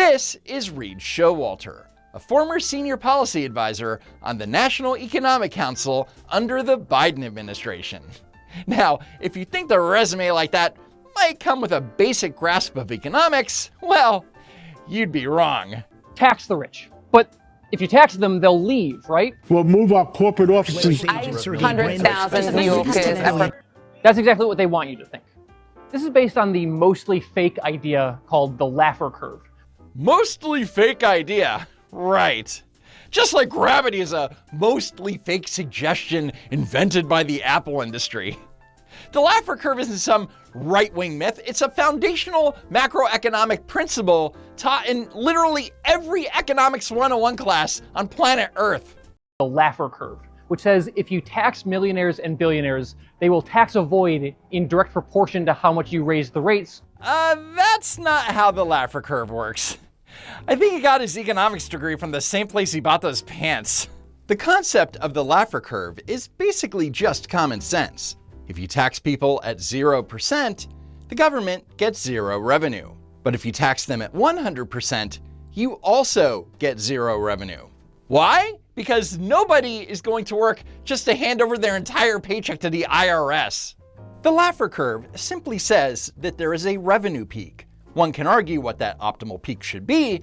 This is Reed Showalter, a former senior policy advisor on the National Economic Council under the Biden administration. Now, if you think the resume like that might come with a basic grasp of economics, well, you'd be wrong. Tax the rich. But if you tax them, they'll leave, right? We'll move our corporate offices. 100,000 new kids. That's exactly what they want you to think. This is based on the mostly fake idea called the Laffer curve. Mostly fake idea, right. Just like gravity is a mostly fake suggestion invented by the Apple industry. The Laffer curve isn't some right-wing myth, it's a foundational macroeconomic principle taught in literally every economics 101 class on planet Earth. The Laffer curve, which says if you tax millionaires and billionaires, they will tax avoid in direct proportion to how much you raise the rates. That's not how the Laffer curve works. I think he got his economics degree from the same place he bought those pants. The concept of the Laffer curve is basically just common sense. If you tax people at 0%, the government gets zero revenue. But if you tax them at 100%, you also get zero revenue. Why? Because nobody is going to work just to hand over their entire paycheck to the IRS. The Laffer curve simply says that there is a revenue peak. One can argue what that optimal peak should be,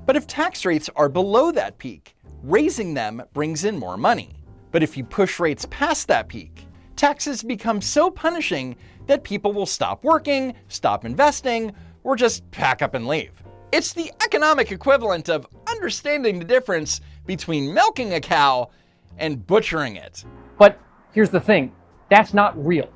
but if tax rates are below that peak, raising them brings in more money. But if you push rates past that peak, taxes become so punishing that people will stop working, stop investing, or just pack up and leave. It's the economic equivalent of understanding the difference between milking a cow and butchering it. But here's the thing, that's not real.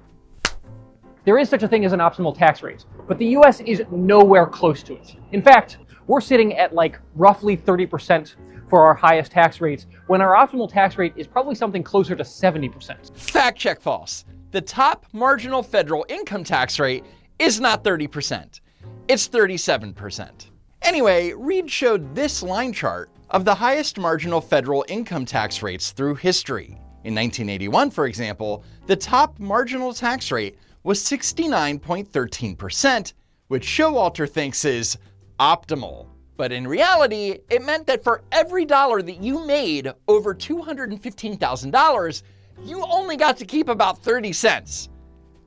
There is such a thing as an optimal tax rate, but the US is nowhere close to it. In fact, we're sitting at like roughly 30% for our highest tax rates, when our optimal tax rate is probably something closer to 70%. Fact check false. The top marginal federal income tax rate is not 30%. It's 37%. Anyway, Reed showed this line chart of the highest marginal federal income tax rates through history. In 1981, for example, the top marginal tax rate was 69.13%, which Showalter thinks is optimal. But in reality, it meant that for every dollar that you made over $215,000, you only got to keep about 30 cents,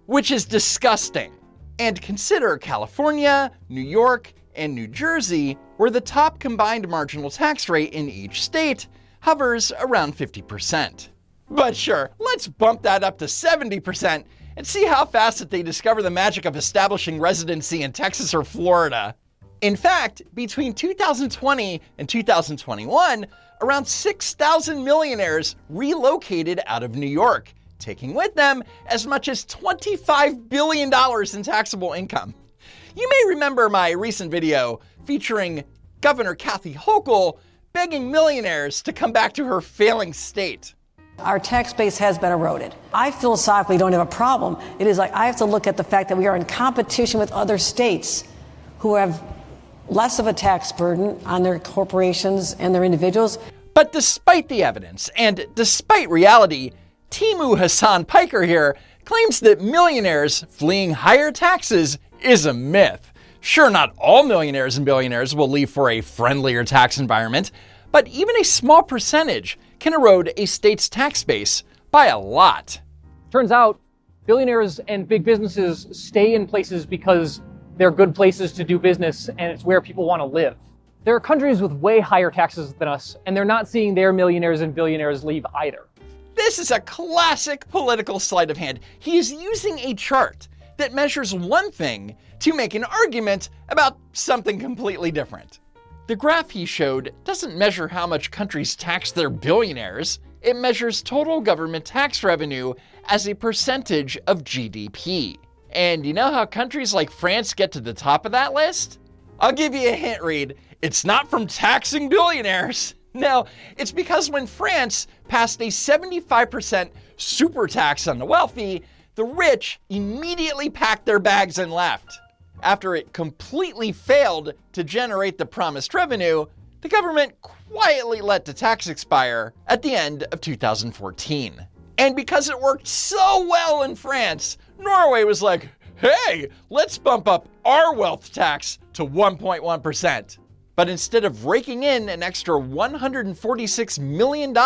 which is disgusting. And consider California, New York, and New Jersey, where the top combined marginal tax rate in each state hovers around 50%. But sure, let's bump that up to 70% and see how fast that they discover the magic of establishing residency in Texas or Florida. In fact, between 2020 and 2021, around 6,000 millionaires relocated out of New York, taking with them as much as $25 billion in taxable income. You may remember my recent video featuring Governor Kathy Hochul begging millionaires to come back to her failing state. Our tax base has been eroded. I philosophically don't have a problem. It is like I have to look at the fact that we are in competition with other states who have less of a tax burden on their corporations and their individuals. But despite the evidence and despite reality, TEMU Hasan Piker here claims that millionaires fleeing higher taxes is a myth. Sure, not all millionaires and billionaires will leave for a friendlier tax environment, but even a small percentage can erode a state's tax base by a lot. Turns out, billionaires and big businesses stay in places because they're good places to do business and it's where people want to live. There are countries with way higher taxes than us, and they're not seeing their millionaires and billionaires leave either. This is a classic political sleight of hand. He is using a chart that measures one thing to make an argument about something completely different. The graph he showed doesn't measure how much countries tax their billionaires. It measures total government tax revenue as a percentage of GDP. And you know how countries like France get to the top of that list? I'll give you a hint, Reed. It's not from taxing billionaires. No, it's because when France passed a 75% super tax on the wealthy, the rich immediately packed their bags and left. After it completely failed to generate the promised revenue, the government quietly let the tax expire at the end of 2014. And because it worked so well in France, Norway was like, hey, let's bump up our wealth tax to 1.1%. But instead of raking in an extra $146 million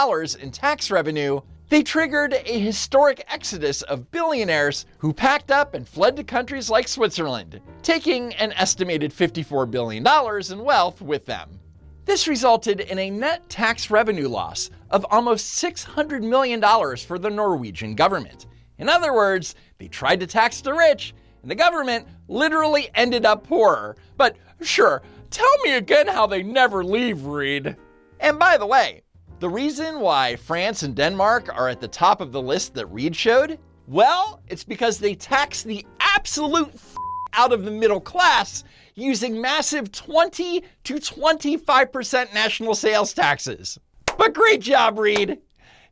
in tax revenue, they triggered a historic exodus of billionaires who packed up and fled to countries like Switzerland, taking an estimated $54 billion in wealth with them. This resulted in a net tax revenue loss of almost $600 million for the Norwegian government. In other words, they tried to tax the rich, and the government literally ended up poorer. But sure, tell me again how they never leave, Reed. And by the way, the reason why France and Denmark are at the top of the list that Reed showed, well, it's because they tax the absolute out of the middle class using massive 20 to 25% national sales taxes. But great job, Reed.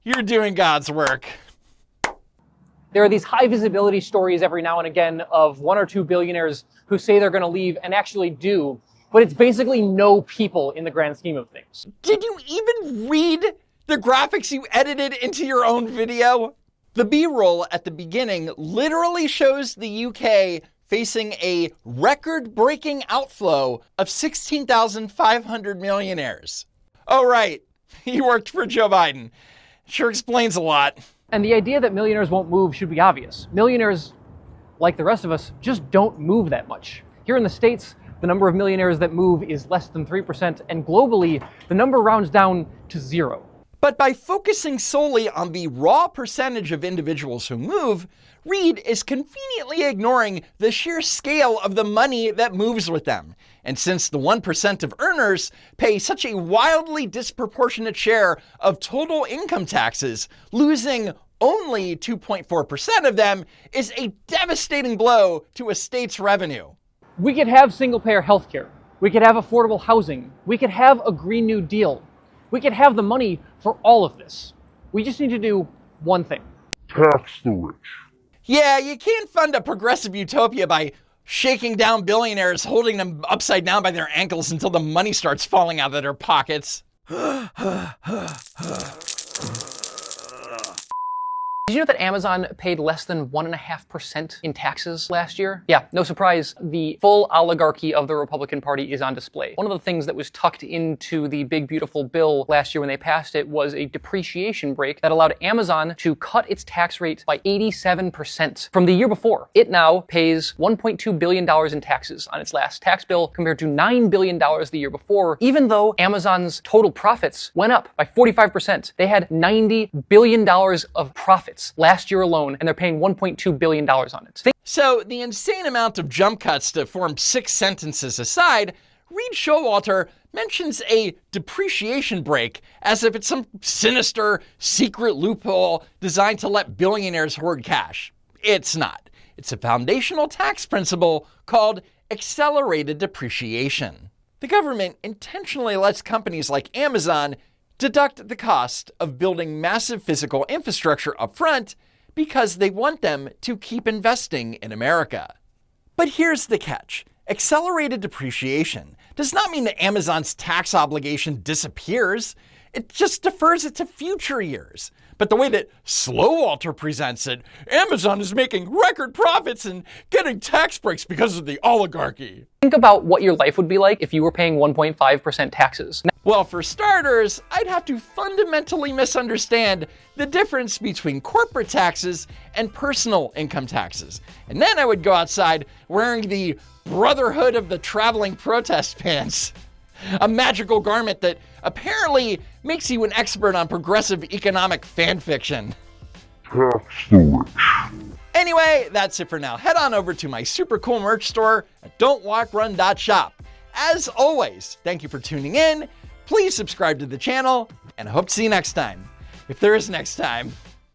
You're doing God's work. There are these high visibility stories every now and again of 1 or 2 billionaires who say they're going to leave and actually do, but it's basically no people in the grand scheme of things. Did you even read the graphics you edited into your own video? The B-roll at the beginning literally shows the UK facing a record-breaking outflow of 16,500 millionaires. Oh, right. He worked for Joe Biden. Sure explains a lot. And the idea that millionaires won't move should be obvious. Millionaires, like the rest of us, just don't move that much. Here in the States, the number of millionaires that move is less than 3%, and globally, the number rounds down to 0. But by focusing solely on the raw percentage of individuals who move, Reed is conveniently ignoring the sheer scale of the money that moves with them. And since the 1% of earners pay such a wildly disproportionate share of total income taxes, losing only 2.4% of them is a devastating blow to a state's revenue. We could have single-payer healthcare. We could have affordable housing. We could have a Green New Deal. We could have the money for all of this. We just need to do one thing. Tax the rich. Yeah, you can't fund a progressive utopia by shaking down billionaires, holding them upside down by their ankles until the money starts falling out of their pockets. Did you know that Amazon paid less than 1.5% in taxes last year? Yeah, no surprise, the full oligarchy of the Republican Party is on display. One of the things that was tucked into the big beautiful bill last year when they passed it was a depreciation break that allowed Amazon to cut its tax rate by 87% from the year before. It now pays $1.2 billion in taxes on its last tax bill compared to $9 billion the year before, even though Amazon's total profits went up by 45%. They had $90 billion of profits last year alone, and they're paying $1.2 billion on it. So the insane amount of jump cuts to form 6 sentences aside, Reed Showalter mentions a depreciation break as if it's some sinister secret loophole designed to let billionaires hoard cash. It's not. It's a foundational tax principle called accelerated depreciation. The government intentionally lets companies like Amazon deduct the cost of building massive physical infrastructure upfront because they want them to keep investing in America. But here's the catch. Accelerated depreciation does not mean that Amazon's tax obligation disappears. It just defers it to future years. But the way that Slowalter presents it, Amazon is making record profits and getting tax breaks because of the oligarchy. Think about what your life would be like if you were paying 1.5% taxes. Well, for starters, I'd have to fundamentally misunderstand the difference between corporate taxes and personal income taxes. And then I would go outside wearing the Brotherhood of the Traveling Protest Pants, a magical garment that apparently makes you an expert on progressive economic fan fiction. Tax the rich. Anyway, that's it for now. Head on over to my super cool merch store at don'twalkrun.shop. As always, thank you for tuning in. Please subscribe to the channel, and I hope to see you next time. If there is next time.